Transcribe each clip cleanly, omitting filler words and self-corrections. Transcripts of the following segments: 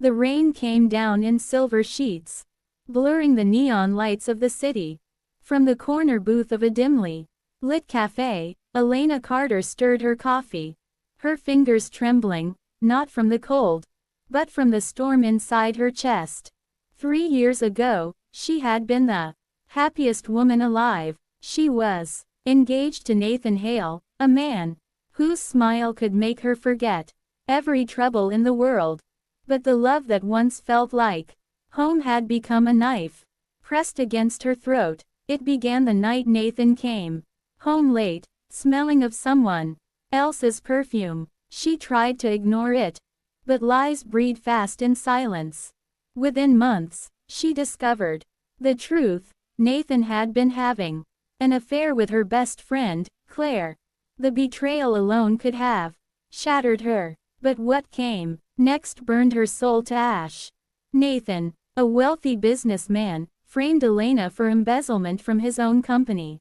The rain came down in silver sheets, blurring the neon lights of the city. From the corner booth of a dimly lit cafe, Elena Carter stirred her coffee, her fingers trembling, not from the cold, but from the storm inside her chest. 3 years ago, she had been the happiest woman alive. She was engaged to Nathan Hale, a man whose smile could make her forget every trouble in the world. But the love that once felt like home had become a knife pressed against her throat. It began the night Nathan came home late, smelling of someone else's perfume. She tried to ignore it, but lies breed fast in silence. Within months, she discovered the truth. Nathan had been having an affair with her best friend, Claire. The betrayal alone could have shattered her, but what came next burned her soul to ash. Nathan, a wealthy businessman, framed Elena for embezzlement from his own company.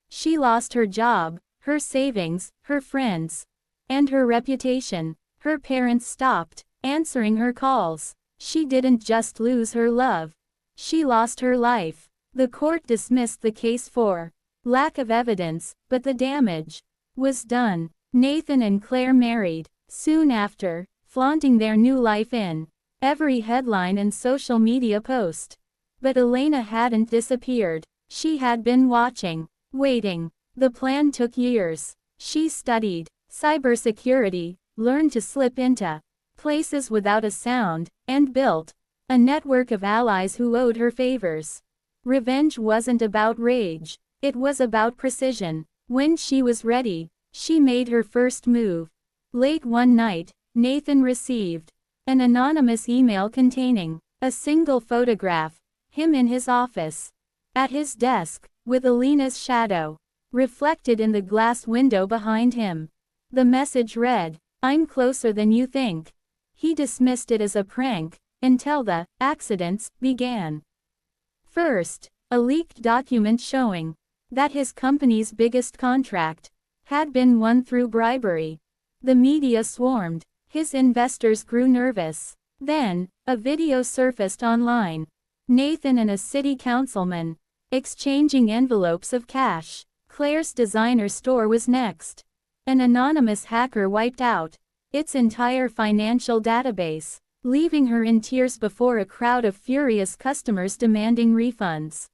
She lost her job, her savings, her friends, and her reputation. Her parents stopped answering her calls. She didn't just lose her love, she lost her life. The court dismissed the case for lack of evidence, but the damage was done. Nathan and Claire married soon after, flaunting their new life in every headline and social media post. But Elena hadn't disappeared. She had been watching, waiting. The plan took years. She studied cybersecurity, learned to slip into places without a sound, and built a network of allies who owed her favors. Revenge wasn't about rage, it was about precision. When she was ready, she made her first move. Late one night, Nathan received an anonymous email containing a single photograph, him in his office, at his desk, with Elena's shadow reflected in the glass window behind him. The message read, "I'm closer than you think." He dismissed it as a prank, until the accidents began. First, a leaked document showing that his company's biggest contract had been won through bribery. The media swarmed. His investors grew nervous. Then, a video surfaced online. Nathan and a city councilman exchanging envelopes of cash. Claire's designer store was next. An anonymous hacker wiped out its entire financial database, leaving her in tears before a crowd of furious customers demanding refunds.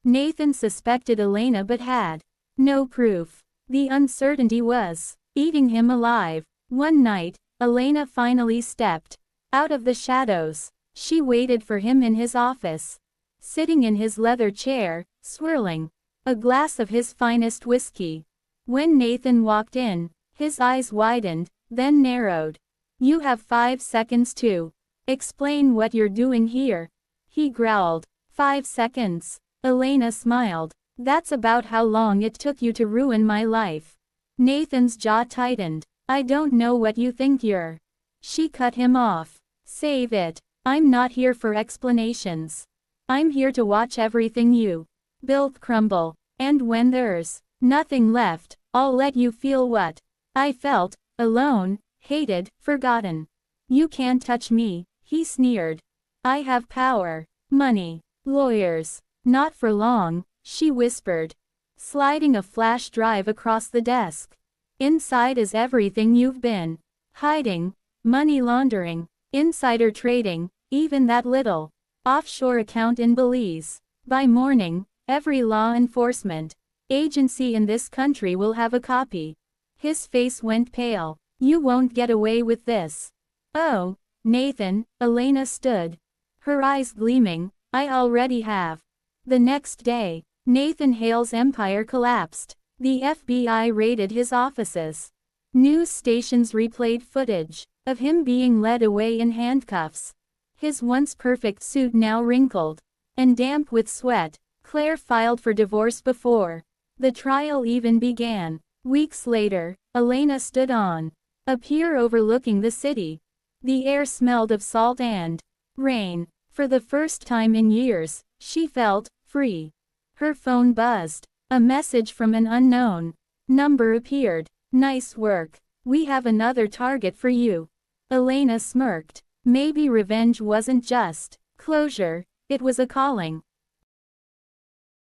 Nathan suspected Elena but had no proof. The uncertainty was eating him alive. One night, Elena finally stepped out of the shadows. She waited for him in his office, sitting in his leather chair, swirling a glass of his finest whiskey. When Nathan walked in, his eyes widened, then narrowed. "You have 5 seconds to explain what you're doing here," he growled. 5 seconds. Elena smiled. "That's about how long it took you to ruin my life." Nathan's jaw tightened. "I don't know what you think you're." She cut him off. "Save it. I'm not here for explanations. I'm here to watch everything you built crumble. And when there's nothing left, I'll let you feel what I felt, alone, hated, forgotten." "You can't touch me," he sneered. "I have power, money, lawyers." "Not for long," she whispered, sliding a flash drive across the desk. "Inside is everything you've been hiding: money laundering, insider trading, even that little offshore account in Belize. By morning, every law enforcement agency in this country will have a copy." His face went pale. "You won't get away with this." "Oh, Nathan," Elena stood, her eyes gleaming, "I already have." The next day, Nathan Hale's empire collapsed. The FBI raided his offices. News stations replayed footage of him being led away in handcuffs. His once perfect suit now wrinkled and damp with sweat. Claire filed for divorce before the trial even began. Weeks later, Elena stood on a pier overlooking the city. The air smelled of salt and rain. For the first time in years, she felt free. Her phone buzzed. A message from an unknown number appeared. "Nice work. We have another target for you." Elena smirked. Maybe revenge wasn't just closure, it was a calling.